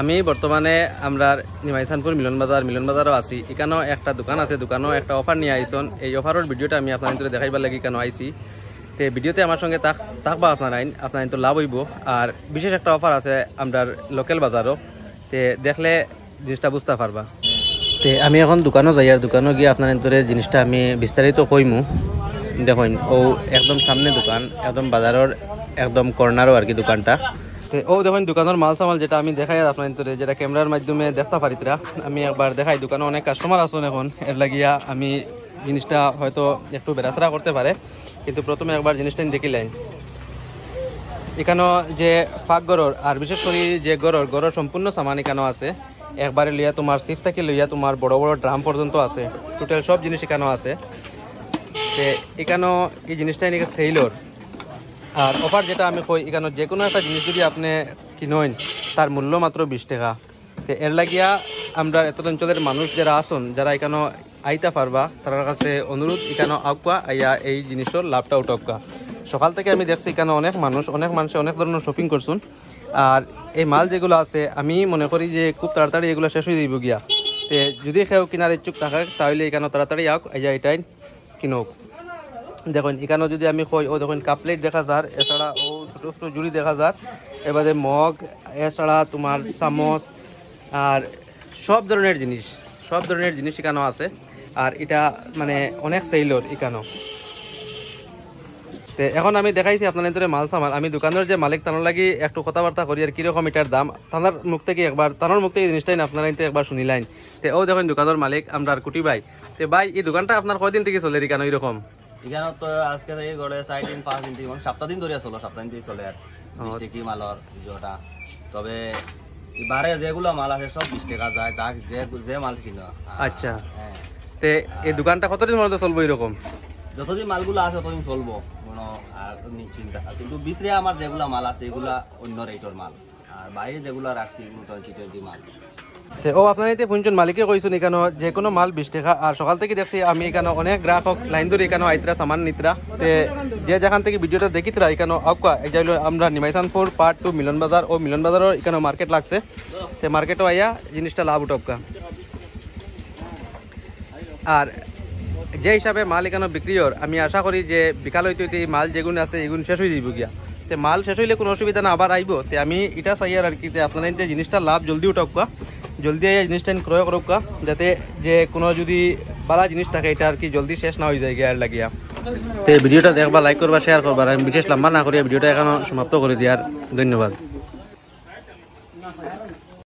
আমি বর্তমানে আমরা নিমাইসানপুর মিলন বাজারও আছি। এখানেও একটা দোকান আছে, দোকানেও একটা অফার নিয়ে আইসন। এই অফারের ভিডিওটা আমি আপনাদের দেখাইবার লাগি কেন আইছি। তো ভিডিওতে আমার সঙ্গে থাকবা আপনার তো লাভ হইব। আর বিশেষ একটা অফার আছে আমরা লোকাল বাজারও, তে দেখলে জিনিসটা বুঝতে পারবা। তে আমি এখন দোকানও যাই, আর দোকানও গিয়ে আপনার জিনিসটা আমি বিস্তারিত কইমু। দেখুন ও একদম সামনে দোকান, একদম বাজারের একদম কর্নারও আর কি দোকানটা। ও দেখুন দোকানের মাল সামাল যেটা আমি দেখাই আপনার যেটা ক্যামেরার মাধ্যমে দেখতে পারিতরা, আমি একবার দেখাই। দোকানে অনেক কাস্টমার আসুন এখন, এর লাগিয়া আমি জিনিসটা হয়তো একটু বেড়াচড়া করতে পারে, কিন্তু প্রথমে একবার জিনিসটা দেখিলেন। এখানেও যে ফাঁক গড়র আর বিশেষ করে যে গড়র সম্পূর্ণ সামান এখানেও আছে। একবারে লইয়া তোমার সিফ থেকে লইয়া তোমার বড় বড় ড্রাম পর্যন্ত আছে, টোটাল সব জিনিস এখানেও আছে। তো এখানেও এই জিনিসটাই নাকি সেইলর। আর অফার যেটা আমি কই, এখানে যে কোনো একটা জিনিস যদি আপনি কিনেন তার মূল্য মাত্র 20 টাকা। তো এর লাগিয়া আমরা এত অঞ্চলের মানুষ যারা আসুন, যারা এখানে আইতা পারবা, তার কাছে অনুরোধ এখানে আঁকা আইয়া এই জিনিসের লাভটা উঠাকা। সকাল থেকে আমি দেখছি এখানে অনেক মানুষ অনেক ধরনের শপিং করছুন। আর এই মাল যেগুলো আছে আমি মনে করি যে খুব তাড়াতাড়ি এগুলো শেষ হয়ে যাইব গিয়া। তো যদি কেউ কেনার ইচ্ছুক থাকে তাহলে এখানে তাড়াতাড়ি আঁক আইয়া এটাই কিনুক। দেখুন এখানে যদি আমি কই, ও দেখুন কাপলেট দেখা যার, এছাড়া ও ছোটো ছোটো জুড়ি দেখা যার, এবারে মগ, এছাড়া তোমার চামচ আর সব ধরনের জিনিস এখানেও আছে। আর এটা মানে অনেক সেইলর এখানেও। তো এখন আমি দেখাইছি আপনার মাল সামাল। আমি দোকানের যে মালিক তানোর লাগি একটু কথাবার্তা করি আর কিরকম এটার দাম তানোর মুখ থেকে এই জিনিসটাই আপনারা একবার শুনিলেন। তো ও দেখুন দোকানের মালিক আমরা কুটি ভাই। তো ভাই এই দোকানটা আপনার কয়দিন থেকে চলে এখানে এরকম? এখানে তো আজকে থেকে গড়ে 4 দিন 5 দিন থেকে সপ্তাহ দিন ধরে সপ্তাহ দিন চলে আর 20 টাকা মালর যেটা। তবে এবারে যেগুলো মাল আছে সব 20 টাকা যায়, তাক যে মাল কিনো। আচ্ছা, তে এই দোকানটা কতদিন মধ্যে চলবো এরকম? যতদিন মালগুলো আছে ততদিন চলবো, কোনো আর চিন্তা। কিন্তু ভিতরে আমার যেগুলা মাল আছে এগুলা অন্য রেটের মাল, আর বাইরে যেগুলা রাখছি এগুলো 20 মাল। ও আপনার এতে পঞ্চন মালিকে কইছেন এখানে যে কোনো মাল 20 টাকা। আর সকাল থেকে দেখছি আমি এখানে অনেক গ্রাহক লাইন ধরে এখানে আইতরা সামান নিতরা। যে যেখান থেকে ভিডিওটা দেখিতরা এখানে আউকা যাইলো আমরা নিমাইসানপুর পার্ট 2 মিলন বাজার ও মিলন বাজারের এখানে মার্কেট লাগছে। সে মার্কেটও আইয়া জিনিসটা লাভ উঠবকা। আর যে হিসাবে মাল এখানে বিক্রি হর, আমি আশা করি যে বিকাল হইতে হইতে এই মাল যেগুলো আছে এগুলো শেষ হয়ে যাইব গিয়া। তে মাল শেষ হইলে কোনো অসুবিধা না, আবার আইব। তে আমি এটা চাই আর কি আপনারা জিনিসটা লাভ জলদি উঠবকা, জলদি জিনিসটা ক্রয় করবকা, যাতে যে কোনো যদি বালা জিনিস থাকে এটা আর কি জলদি শেষ না হয়ে যায় গিয়া আর লাগিয়া। তো ভিডিওটা দেখবা, লাইক করবা, শেয়ার করবা। আমি বিশেষ লম্বা না করিয়া ভিডিওটা এখানে সমাপ্ত করে দিয়ার। ধন্যবাদ।